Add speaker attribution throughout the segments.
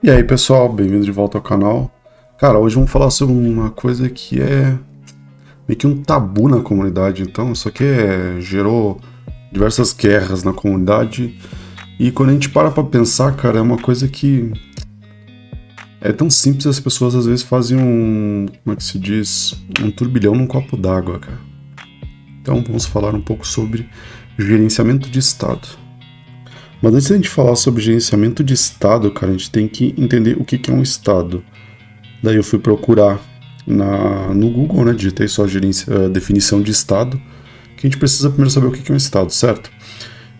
Speaker 1: E aí pessoal, bem-vindo de volta ao canal. Cara, hoje vamos falar sobre uma coisa que é meio que um tabu na comunidade. Então, isso aqui gerou diversas guerras na comunidade. E quando a gente para pra pensar, cara, é uma coisa que é tão simples, as pessoas às vezes fazem como é que se diz? Um turbilhão num copo d'água, cara. Então, vamos falar um pouco sobre gerenciamento de estado. Mas antes de a gente falar sobre gerenciamento de estado, cara, a gente tem que entender o que é um estado. Daí eu fui procurar no Google, né? Digitei só definição de estado, que a gente precisa primeiro saber o que é um estado, certo?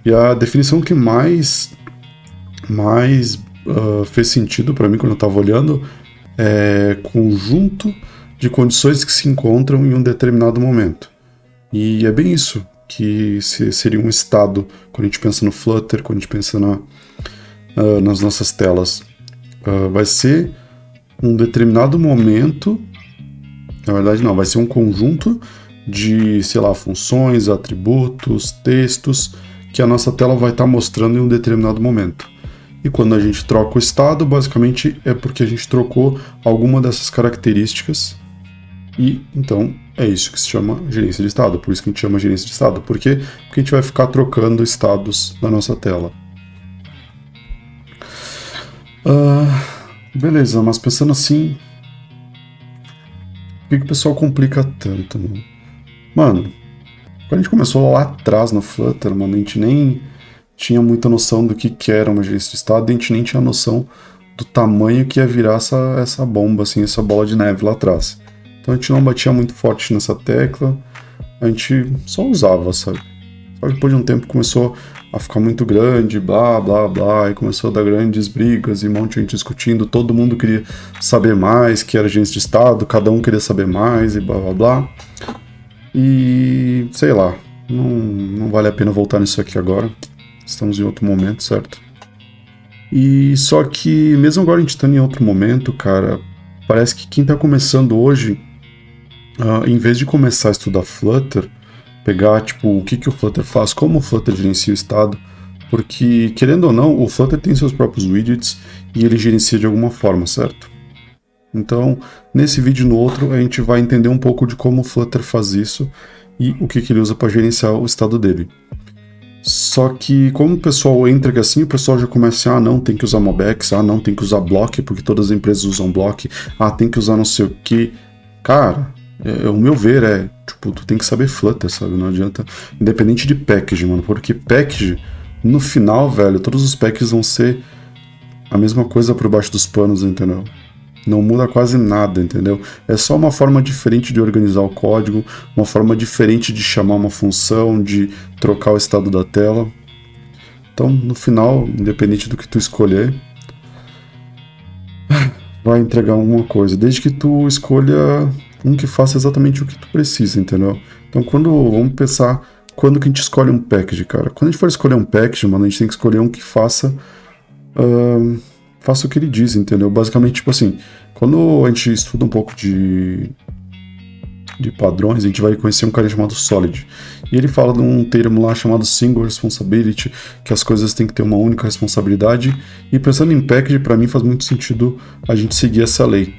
Speaker 1: E a definição que mais fez sentido para mim quando eu estava olhando é conjunto de condições que se encontram em um determinado momento. E é bem isso que seria um estado quando a gente pensa no Flutter, quando a gente pensa nas nossas telas. Vai ser um determinado momento, na verdade não, vai ser um conjunto de, sei lá, funções, atributos, textos, que a nossa tela vai estar mostrando em um determinado momento. E quando a gente troca o estado, basicamente é porque a gente trocou alguma dessas características, e então é isso que se chama gerência de estado. Por isso que a gente chama gerência de estado. Por quê? Porque a gente vai ficar trocando estados na nossa tela. Beleza, mas pensando assim, por que o pessoal complica tanto, mano? Mano, quando a gente começou lá atrás no Flutter, mano, a gente nem tinha muita noção do que era uma gerência de estado, e a gente nem tinha noção do tamanho que ia virar essa bomba, assim, essa bola de neve lá atrás. Então a gente não batia muito forte nessa tecla, a gente só usava, sabe? Só que depois de um tempo começou a ficar muito grande, blá, blá, blá, e começou a dar grandes brigas e um monte de gente discutindo, todo mundo queria saber mais, que era gerência de estado, cada um queria saber mais e blá, blá, blá. E, sei lá, não vale a pena voltar nisso aqui agora, estamos em outro momento, certo? E só que, mesmo agora a gente estando em outro momento, cara, parece que quem tá começando hoje, em vez de começar a estudar Flutter, pegar, tipo, o que o Flutter faz, como o Flutter gerencia o estado, porque, querendo ou não, o Flutter tem seus próprios widgets e ele gerencia de alguma forma, certo? Então, nesse vídeo e no outro, a gente vai entender um pouco de como o Flutter faz isso e o que ele usa para gerenciar o estado dele. Só que, como o pessoal entra assim, o pessoal já começa não, tem que usar Mobex, não, tem que usar Block, porque todas as empresas usam Block, tem que usar não sei o que. Cara, o meu ver tipo, tu tem que saber Flutter, sabe? Não adianta, independente de package, mano, porque package, no final, velho, todos os packages vão ser a mesma coisa por baixo dos panos, entendeu? Não muda quase nada, entendeu? É só uma forma diferente de organizar o código, uma forma diferente de chamar uma função, de trocar o estado da tela. Então, no final, independente do que tu escolher, vai entregar alguma coisa, desde que tu escolha um que faça exatamente o que tu precisa, entendeu? Então, vamos pensar, quando que a gente escolhe um package, cara? Quando a gente for escolher um package, mano, a gente tem que escolher um que faça o que ele diz, entendeu? Basicamente, tipo assim, quando a gente estuda um pouco de padrões, a gente vai conhecer um cara chamado Solid. E ele fala de um termo lá chamado Single Responsibility, que as coisas têm que ter uma única responsabilidade. E pensando em package, para mim faz muito sentido a gente seguir essa lei.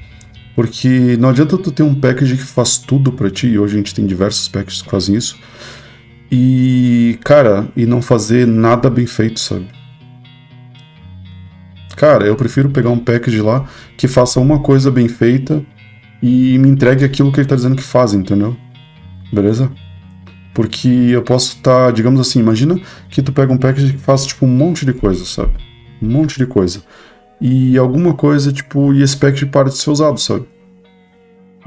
Speaker 1: Porque não adianta tu ter um package que faz tudo para ti, e hoje a gente tem diversos packages que fazem isso, e, cara, e não fazer nada bem feito, sabe? Cara, eu prefiro pegar um package lá que faça uma coisa bem feita e me entregue aquilo que ele tá dizendo que faz, entendeu? Beleza? Porque eu posso estar, digamos assim, imagina que tu pega um package que faz, tipo, um monte de coisa, sabe? Um monte de coisa. E alguma coisa, tipo, e esse package para de ser usado, sabe?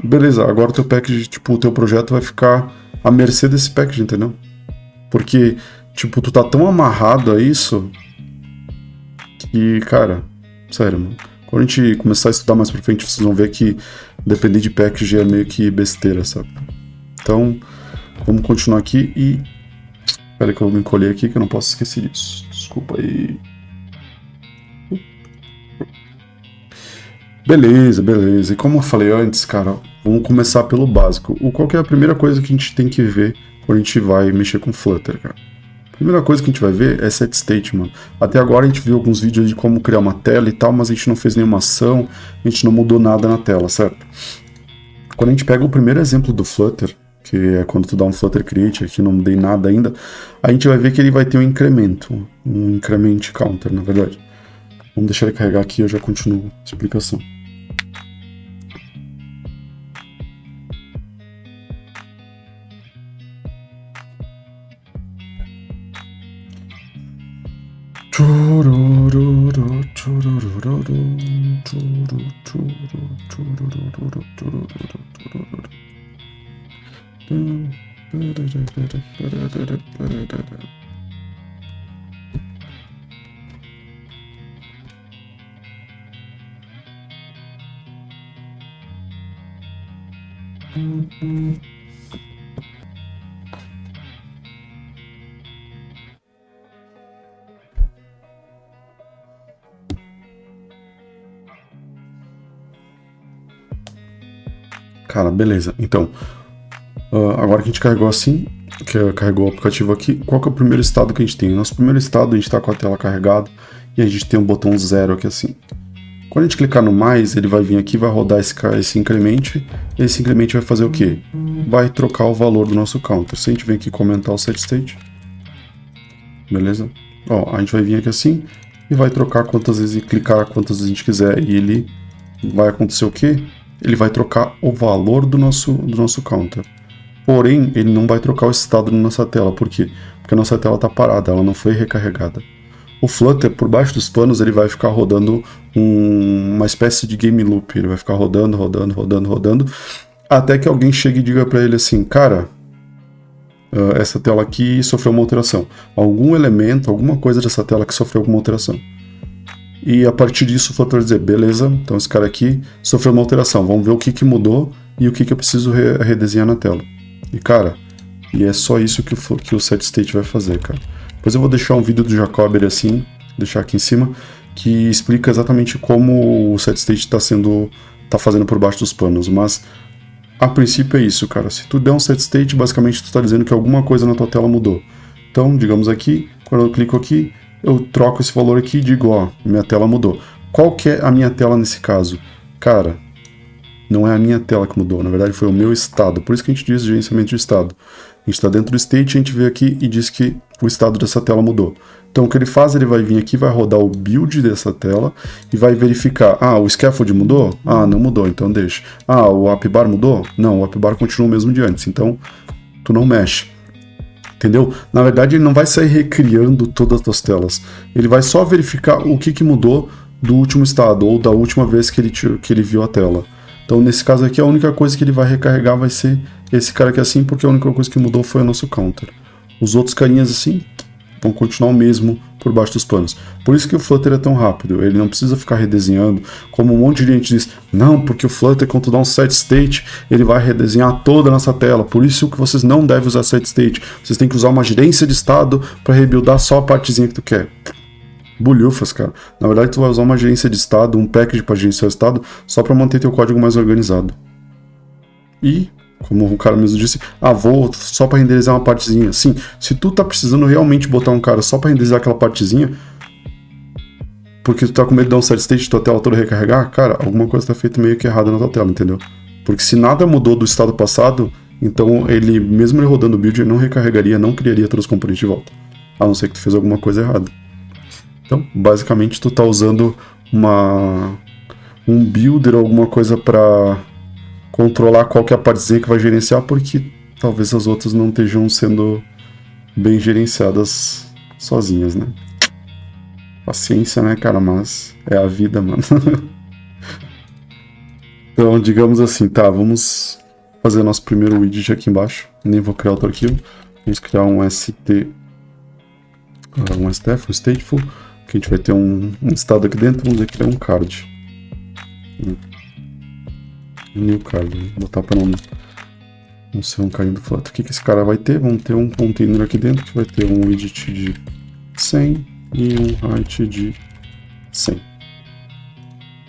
Speaker 1: Beleza, agora o teu package, tipo, o teu projeto vai ficar à mercê desse package, entendeu? Porque, tipo, tu tá tão amarrado a isso que, cara, sério, mano. Quando a gente começar a estudar mais pra frente, vocês vão ver que depender de package é meio que besteira, sabe? Então, vamos continuar aqui e... Espera que eu vou me encolher aqui que eu não posso esquecer disso. Desculpa aí. Beleza, beleza. E como eu falei antes, cara, vamos começar pelo básico. Qual que é a primeira coisa que a gente tem que ver quando a gente vai mexer com Flutter, cara? Primeira coisa que a gente vai ver é set state, mano. Até agora a gente viu alguns vídeos de como criar uma tela e tal, mas a gente não fez nenhuma ação, a gente não mudou nada na tela, certo? Quando a gente pega o primeiro exemplo do Flutter, que é quando tu dá um Flutter Create, aqui não mudei nada ainda, a gente vai ver que ele vai ter um incremento counter, na verdade. Vamos deixar ele carregar aqui e eu já continuo a explicação. Cara, beleza. Então, agora que a gente carregou assim, que carregou o aplicativo aqui, qual que é o primeiro estado que a gente tem? Nosso primeiro estado, a gente está com a tela carregada e a gente tem um botão 0 aqui assim. Quando a gente clicar no mais, ele vai vir aqui, vai rodar esse incremente, e esse incremente vai fazer o quê? Vai trocar o valor do nosso counter. Se a gente vem aqui comentar o set state, beleza? Ó, a gente vai vir aqui assim e vai trocar quantas vezes, clicar quantas vezes a gente quiser, e ele vai acontecer o quê? Ele vai trocar o valor do nosso counter. Porém, ele não vai trocar o estado da nossa tela. Por quê? Porque a nossa tela está parada, ela não foi recarregada. O Flutter, por baixo dos panos, ele vai ficar rodando uma espécie de game loop. Ele vai ficar rodando, até que alguém chegue e diga para ele assim, cara, essa tela aqui sofreu uma alteração. Algum elemento, alguma coisa dessa tela que sofreu alguma alteração. E a partir disso o Flutter vai dizer, beleza, então esse cara aqui sofreu uma alteração, vamos ver o que mudou e o que eu preciso redesenhar na tela. E cara, é só isso que o set state vai fazer, cara. Depois eu vou deixar um vídeo do Jacob assim, deixar aqui em cima, que explica exatamente como o set state tá fazendo por baixo dos panos, mas a princípio é isso, cara. Se tu der um set state, basicamente tu tá dizendo que alguma coisa na tua tela mudou. Então, digamos aqui, quando eu clico aqui, eu troco esse valor aqui e digo, ó, minha tela mudou. Qual que é a minha tela nesse caso? Cara, não é a minha tela que mudou, na verdade foi o meu estado. Por isso que a gente diz gerenciamento de estado. A gente está dentro do state, a gente vê aqui e diz que o estado dessa tela mudou. Então o que ele faz, ele vai vir aqui, vai rodar o build dessa tela e vai verificar, o scaffold mudou? Não mudou, então deixa. O appbar mudou? Não, o appbar continua o mesmo de antes, então tu não mexe. Entendeu? Na verdade, ele não vai sair recriando todas as tuas telas. Ele vai só verificar o que mudou do último estado, ou da última vez que ele viu a tela. Então, nesse caso aqui, a única coisa que ele vai recarregar vai ser esse cara aqui assim, porque a única coisa que mudou foi o nosso counter. Os outros carinhas assim vão continuar o mesmo por baixo dos panos. Por isso que o Flutter é tão rápido, ele não precisa ficar redesenhando, como um monte de gente diz, não, porque o Flutter, quando tu dá um set state, ele vai redesenhar toda a nossa tela, por isso que vocês não devem usar set state, vocês têm que usar uma gerência de estado para rebuildar só a partezinha que tu quer. Bulhufas, cara. Na verdade, tu vai usar uma gerência de estado, um package para gerenciar o estado, só para manter teu código mais organizado. E como o cara mesmo disse, vou só para renderizar uma partezinha. Sim, se tu tá precisando realmente botar um cara só para renderizar aquela partezinha, porque tu tá com medo de dar um set state e tua tela toda recarregar, cara, alguma coisa tá feita meio que errada na tua tela, entendeu? Porque se nada mudou do estado passado, então ele, mesmo ele rodando o build, ele não recarregaria, não criaria todos os componentes de volta. A não ser que tu fez alguma coisa errada. Então, basicamente, tu tá usando um builder ou alguma coisa para controlar qual que é a partezinha que vai gerenciar, porque talvez as outras não estejam sendo bem gerenciadas sozinhas, né? Paciência, né, cara? Mas é a vida, mano. Então, digamos assim, tá, vamos fazer nosso primeiro widget aqui embaixo. Nem vou criar outro arquivo. Vamos criar um STF, um stateful, que a gente vai ter um estado aqui dentro. Vamos dizer que ele é um card. New card, vou botar para não ser um carinho do Flutter. O que esse cara vai ter? Vamos ter um container aqui dentro que vai ter um widget de 100 e um height de 100.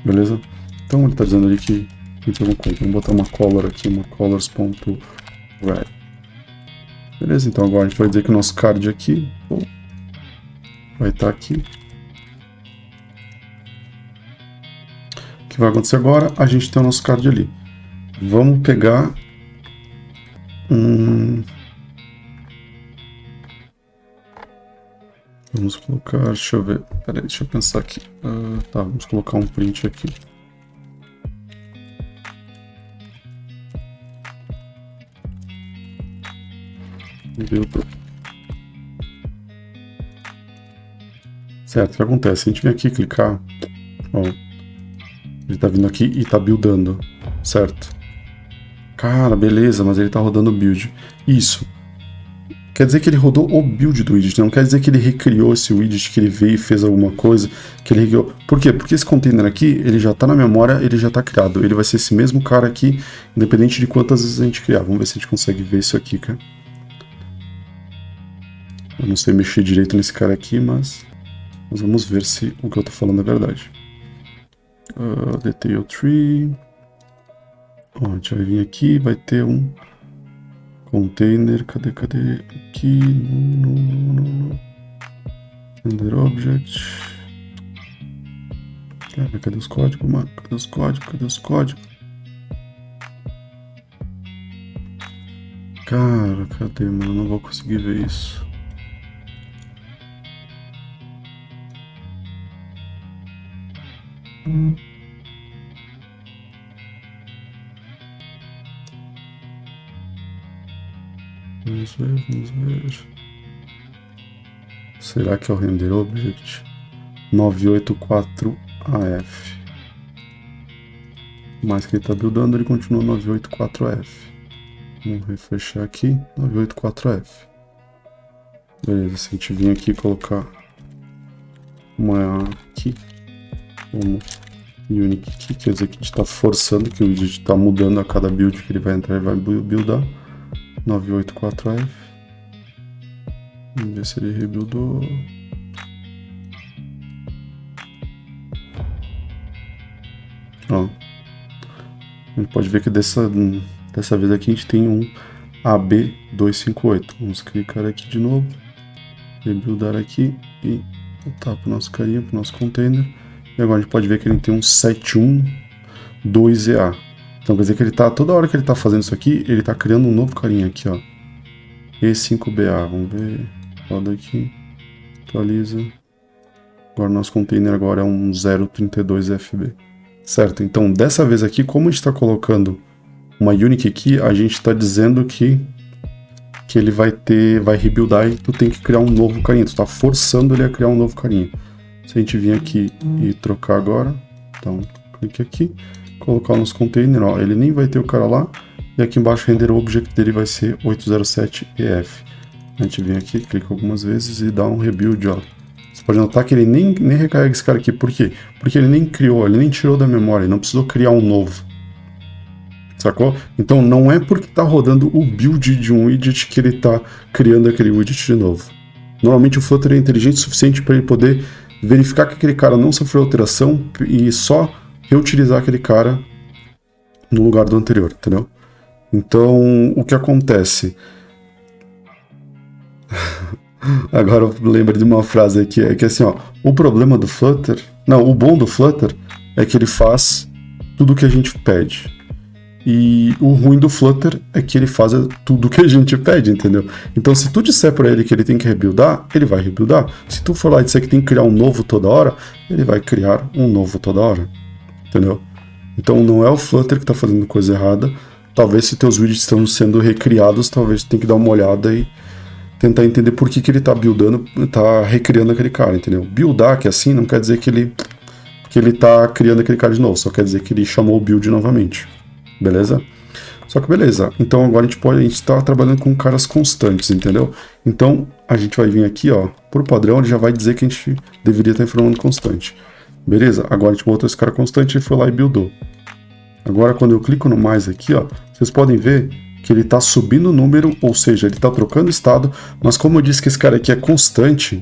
Speaker 1: Beleza? Então ele está dizendo ali que tem alguma coisa. Vamos botar uma color aqui, uma colors.red. Beleza, então agora a gente vai dizer que o nosso card aqui vai estar aqui. O que vai acontecer agora? A gente tem o nosso card ali. Vamos pegar Vamos colocar, deixa eu ver, peraí, deixa eu pensar aqui. Tá, vamos colocar um print aqui. Certo, o que acontece? Se a gente vem aqui e clicar, ó, ele tá vindo aqui e tá buildando, certo? Cara, beleza, mas ele tá rodando o build. Isso. Quer dizer que ele rodou o build do widget, não quer dizer que ele recriou esse widget, que ele veio e fez alguma coisa, que ele recriou. Por quê? Porque esse container aqui, ele já tá na memória, ele já tá criado. Ele vai ser esse mesmo cara aqui, independente de quantas vezes a gente criar. Vamos ver se a gente consegue ver isso aqui, cara. Eu não sei mexer direito nesse cara aqui, mas vamos ver se o que eu tô falando é verdade. Detail tree. Ó, a gente vai vir aqui, vai ter um container, cadê? Aqui, no render object. Cara, cadê os códigos, mano? Cadê os códigos? Cara, cadê, mano? Eu não vou conseguir ver isso. Vamos ver. Será que é o render object? 984AF. Mais que ele está buildando, ele continua 984F. Vamos refreshar aqui, 984F. Beleza, se a gente vir aqui e colocar uma aqui, como unique key, quer dizer que a gente está forçando que o widget está mudando a cada build que ele vai entrar e vai buildar. 984F. Vamos ver se ele rebuildou. Ó. A gente pode ver que dessa vez aqui a gente tem um AB258. Vamos clicar aqui de novo. Rebuildar aqui e voltar para o nosso carinha, para o nosso container. E agora a gente pode ver que ele tem um 712EA. Então quer dizer que ele tá, toda hora que ele tá fazendo isso aqui, ele tá criando um novo carinha aqui, ó. E5BA, vamos ver, roda aqui, atualiza. Agora nosso container agora é um 032FB. Certo, então dessa vez aqui, como a gente está colocando uma unique key, a gente está dizendo que ele vai rebuildar e tu tem que criar um novo carinha, tu está forçando ele a criar um novo carinha. Se a gente vir aqui e trocar agora, então clique aqui, colocar o nosso container, ó, ele nem vai ter o cara lá, e aqui embaixo o render object dele vai ser 807EF. A gente vem aqui, clica algumas vezes e dá um rebuild, ó. Você pode notar que ele nem recarrega esse cara aqui, por quê? Porque ele nem criou, ele nem tirou da memória, ele não precisou criar um novo. Sacou? Então não é porque está rodando o build de um widget que ele está criando aquele widget de novo. Normalmente o Flutter é inteligente o suficiente para ele poder verificar que aquele cara não sofreu alteração e só reutilizar aquele cara no lugar do anterior, entendeu? Então, o que acontece? Agora eu lembro de uma frase aqui, é que assim, ó, o problema do Flutter, não, o bom do Flutter é que ele faz tudo o que a gente pede. E o ruim do Flutter é que ele faz tudo o que a gente pede, entendeu? Então, se tu disser para ele que ele tem que rebuildar, ele vai rebuildar. Se tu for lá e disser que tem que criar um novo toda hora, ele vai criar um novo toda hora, entendeu? Então, não é o Flutter que está fazendo coisa errada. Talvez se teus widgets estão sendo recriados, talvez tu tenha que dar uma olhada e tentar entender por que ele está buildando, está recriando aquele cara, entendeu? Buildar, que é assim, não quer dizer que ele está criando aquele cara de novo, só quer dizer que ele chamou o build novamente, beleza? Só que beleza, então agora a gente está trabalhando com caras constantes, entendeu? Então a gente vai vir aqui, ó, por padrão ele já vai dizer que a gente deveria estar informando constante. Beleza? Agora a gente botou esse cara constante e foi lá e buildou. Agora quando eu clico no mais aqui, ó, vocês podem ver que ele está subindo o número, ou seja, ele está trocando estado, mas como eu disse que esse cara aqui é constante,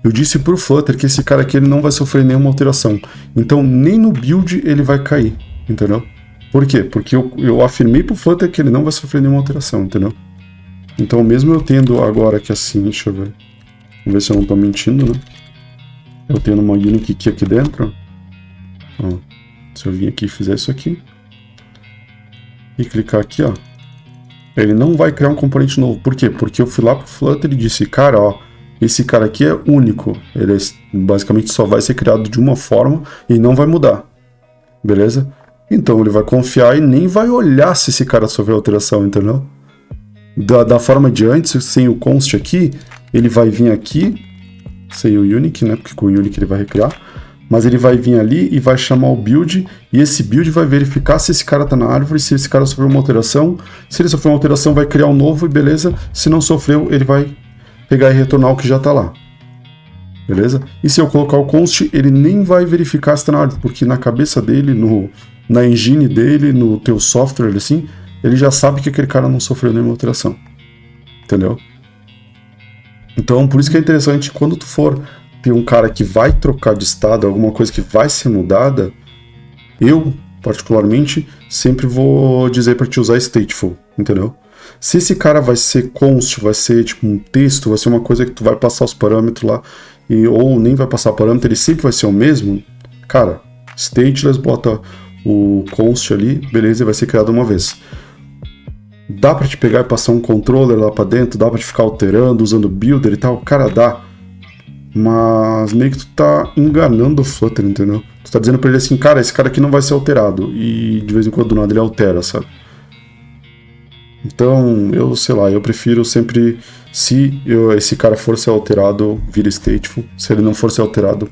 Speaker 1: eu disse para o Flutter que esse cara aqui ele não vai sofrer nenhuma alteração. Então nem no build ele vai cair, entendeu? Por quê? Porque eu afirmei para o Flutter que ele não vai sofrer nenhuma alteração, entendeu? Então, mesmo eu tendo agora aqui assim, deixa eu ver. Vamos ver se eu não tô mentindo, né? Eu tendo uma Unique Key aqui dentro. Ó, se eu vir aqui e fizer isso aqui. E clicar aqui, ó. Ele não vai criar um componente novo. Por quê? Porque eu fui lá pro Flutter e disse, cara, ó, esse cara aqui é único. Ele basicamente só vai ser criado de uma forma e não vai mudar. Beleza? Então ele vai confiar e nem vai olhar se esse cara sofreu alteração, entendeu? Da forma de antes, sem o const aqui, ele vai vir aqui, sem o Unique, né? Porque com o Unique ele vai recriar. Mas ele vai vir ali e vai chamar o build, e esse build vai verificar se esse cara tá na árvore, se esse cara sofreu uma alteração. Se ele sofreu uma alteração, vai criar um novo, e beleza. Se não sofreu, ele vai pegar e retornar o que já tá lá. Beleza? E se eu colocar o const, ele nem vai verificar se tá na árvore, porque na cabeça dele, na engine dele, no teu software, assim, ele já sabe que aquele cara não sofreu nenhuma alteração. Entendeu? Então, por isso que é interessante, quando tu for ter um cara que vai trocar de estado, alguma coisa que vai ser mudada, eu, particularmente, sempre vou dizer para te usar stateful, entendeu? Se esse cara vai ser const, vai ser tipo um texto, vai ser uma coisa que tu vai passar os parâmetros lá, ou nem vai passar parâmetro, ele sempre vai ser o mesmo, cara, stateless, bota o const ali, beleza, e vai ser criado uma vez. Dá pra te pegar e passar um controller lá pra dentro, dá pra te ficar alterando, usando builder e tal, cara, dá. Mas meio que tu tá enganando o Flutter, entendeu? Tu tá dizendo pra ele assim, cara, esse cara aqui não vai ser alterado. E de vez em quando do nada ele altera, sabe? Então, eu sei lá, eu prefiro sempre, se esse cara for ser alterado, vira stateful. Se ele não for ser alterado,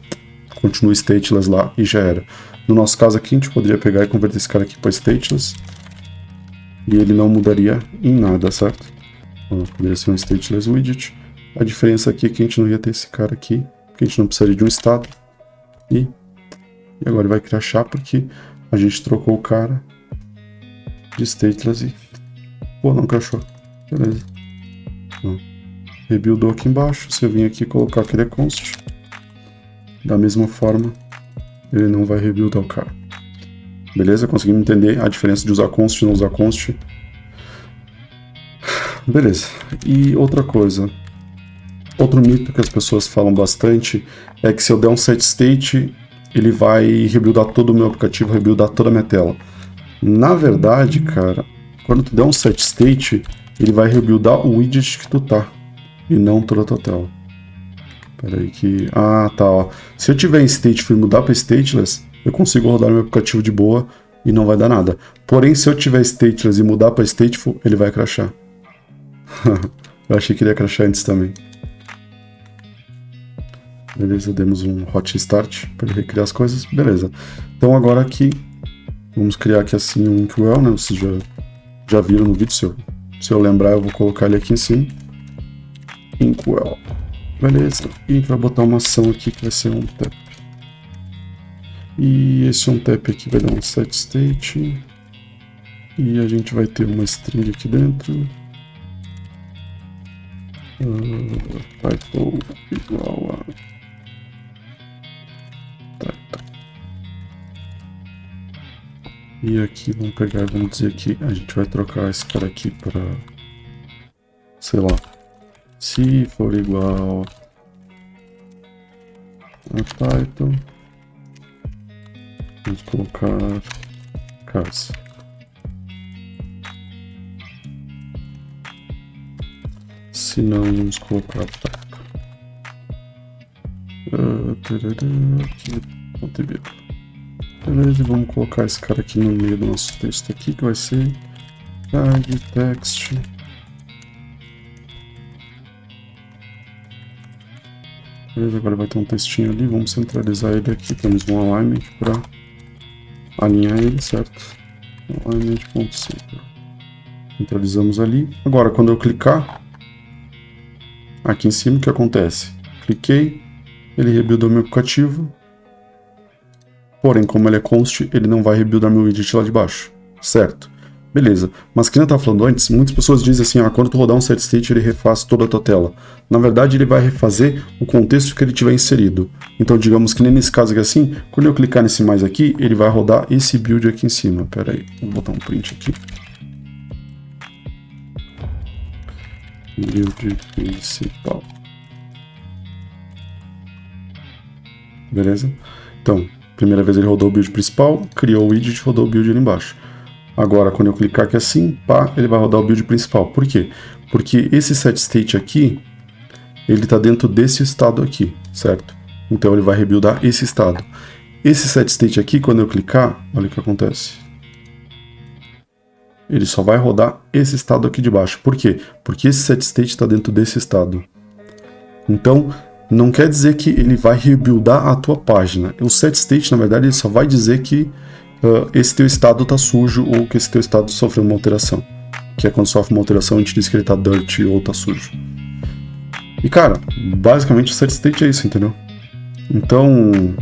Speaker 1: continua stateless lá e já era. No nosso caso aqui, a gente poderia pegar e converter esse cara aqui para stateless. E ele não mudaria em nada, certo? Então, poderia ser um stateless widget. A diferença aqui é que a gente não ia ter esse cara aqui, porque a gente não precisaria de um estado. E agora ele vai crashar porque a gente trocou o cara de stateless e... Pô, não crashou. Beleza. Então, rebuildou aqui embaixo. Se eu vim aqui colocar que ele é const, da mesma forma, ele não vai rebuildar o cara. Beleza? Conseguimos entender a diferença de usar const e não usar const. Beleza. E outra coisa. Outro mito que as pessoas falam bastante é que se eu der um set state, ele vai rebuildar todo o meu aplicativo, rebuildar toda a minha tela. Na verdade, cara, quando tu der um set state, ele vai rebuildar o widget que tu tá, e não toda a tua tela. Pera aí que... Ah, tá, ó. Se eu tiver em stateful e mudar para stateless, eu consigo rodar meu aplicativo de boa e não vai dar nada. Porém, se eu tiver stateless e mudar para stateful, ele vai crashar. Eu achei que ele ia crashar antes também. Beleza, demos um hot start para ele recriar as coisas. Beleza. Então agora aqui, vamos criar aqui assim um Inkwell, né? Vocês já viram no vídeo, se eu lembrar eu vou colocar ele aqui em cima. Inkwell. Beleza. E a gente vai botar uma ação aqui que vai ser um tap. E esse on tap aqui vai dar um set state. E a gente vai ter uma string aqui dentro. Title igual a... E aqui vamos pegar, vamos dizer que a gente vai trocar esse cara aqui para, sei lá, se for igual a title, vamos colocar cars. Se não, vamos colocar type. Aqui, beleza, vamos colocar esse cara aqui no meio do nosso texto aqui, que vai ser tag text. Beleza, agora vai ter um textinho ali, vamos centralizar ele aqui, temos um alignment para alinhar ele, certo? Alignment.center. Centralizamos ali. Agora, quando eu clicar aqui em cima, o que acontece? Cliquei, ele rebuildou meu aplicativo. Porém, como ele é const, ele não vai rebuildar meu widget lá de baixo, certo? Beleza, mas que eu estava falando antes, muitas pessoas dizem assim, quando tu rodar um set state, ele refaz toda a tua tela. Na verdade, ele vai refazer o contexto que ele tiver inserido. Então, digamos que nem nesse caso aqui assim, quando eu clicar nesse mais aqui, ele vai rodar esse build aqui em cima. Pera aí, vou botar um print aqui. build principal. Beleza? Então, primeira vez ele rodou o build principal, criou o widget, rodou o build ali embaixo. Agora, quando eu clicar aqui assim, pá, ele vai rodar o build principal. Por quê? Porque esse setState aqui, ele está dentro desse estado aqui, certo? Então ele vai rebuildar esse estado. Esse setState aqui, quando eu clicar, olha o que acontece. Ele só vai rodar esse estado aqui de baixo. Por quê? Porque esse setState está dentro desse estado. Então, não quer dizer que ele vai rebuildar a tua página. O setState, na verdade, ele só vai dizer que esse teu estado está sujo ou que esse teu estado sofreu uma alteração. Que é quando sofre uma alteração, a gente diz que ele está dirty ou está sujo. E, cara, basicamente o setState é isso, entendeu? Então,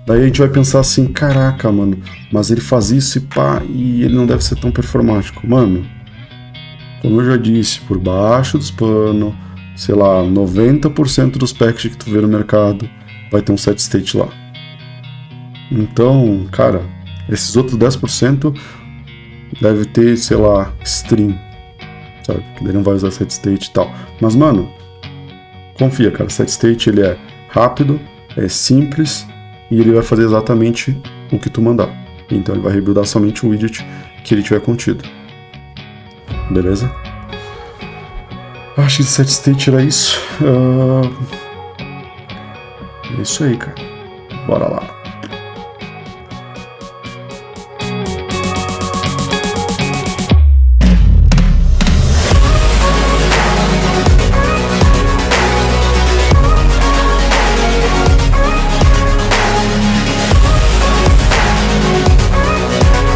Speaker 1: daí a gente vai pensar assim, caraca, mano, mas ele faz isso e pá, e ele não deve ser tão performático. Mano, como eu já disse, por baixo dos panos, sei lá, 90% dos packages que tu vê no mercado vai ter um setState lá. Então, cara, esses outros 10% deve ter, sei lá, stream, sabe? Que daí não vai usar setState e tal. Mas, mano, confia, cara, setState ele é rápido, é simples e ele vai fazer exatamente o que tu mandar. Então ele vai rebuildar somente o widget que ele tiver contido. Beleza? Acho que setState era isso. É isso aí, cara. Bora lá.